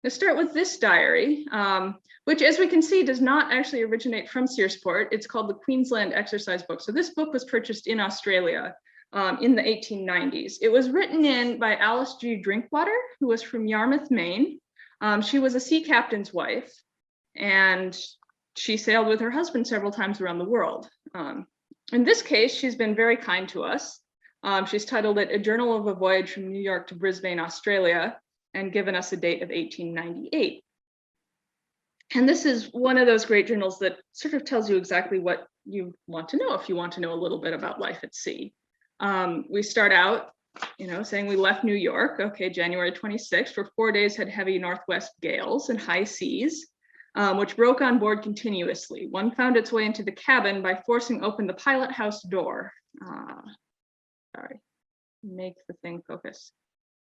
Let's start with this diary, which, as we can see, does not actually originate from Searsport. It's called the Queensland Exercise Book. So this book was purchased in Australia in the 1890s. It was written in by Alice Drinkwater, who was from Yarmouth, Maine. She was a sea captain's wife, and she sailed with her husband several times around the world. In this case, she's been very kind to us. She's titled it A Journal of a Voyage from New York to Brisbane, Australia, and given us a date of 1898. And this is one of those great journals that sort of tells you exactly what you want to know if you want to know a little bit about life at sea. We start out, saying we left New York, okay, January 26th, for 4 days had heavy northwest gales and high seas, which broke on board continuously. One found its way into the cabin by forcing open the pilot house door. Sorry, make the thing focus.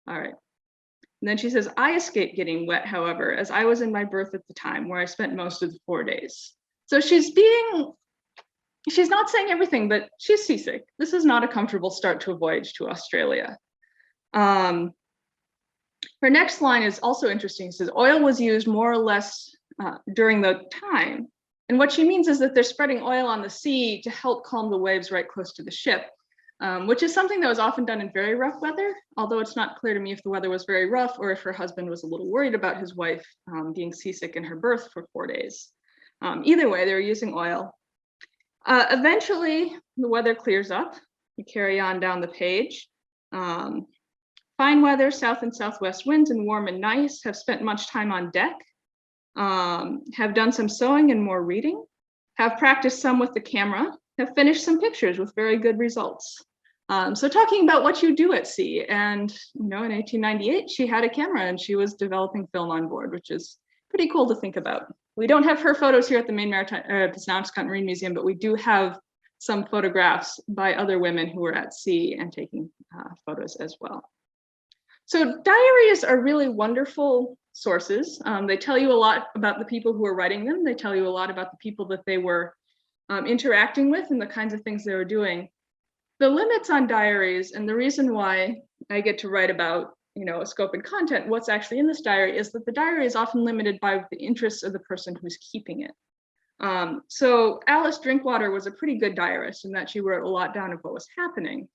All right. And then she says, I escaped getting wet, however, as I was in my berth at the time, where I spent most of the 4 days. So she's not saying everything, but she's seasick. This is not a comfortable start to a voyage to Australia. Her next line is also interesting. It says, oil was used more or less during the time. And what she means is that they're spreading oil on the sea to help calm the waves right close to the ship. Which is something that was often done in very rough weather, although it's not clear to me if the weather was very rough or if her husband was a little worried about his wife being seasick in her berth for 4 days. Either way, they were using oil. Eventually, the weather clears up. We carry on down the page. Fine weather, south and southwest winds, and warm and nice. Have spent much time on deck. Have done some sewing and more reading. Have practiced some with the camera. Have finished some pictures with very good results. So talking about what you do at sea, and in 1898, she had a camera and she was developing film on board, which is pretty cool to think about. We don't have her photos here at the Penobscot Marine Museum, but we do have some photographs by other women who were at sea and taking photos as well. So diaries are really wonderful sources. They tell you a lot about the people who are writing them. They tell you a lot about the people that they were interacting with and the kinds of things they were doing. The limits on diaries, and the reason why I get to write about a scope and content, what's actually in this diary, is that the diary is often limited by the interests of the person who's keeping it. So Alice Drinkwater was a pretty good diarist in that she wrote a lot down of what was happening.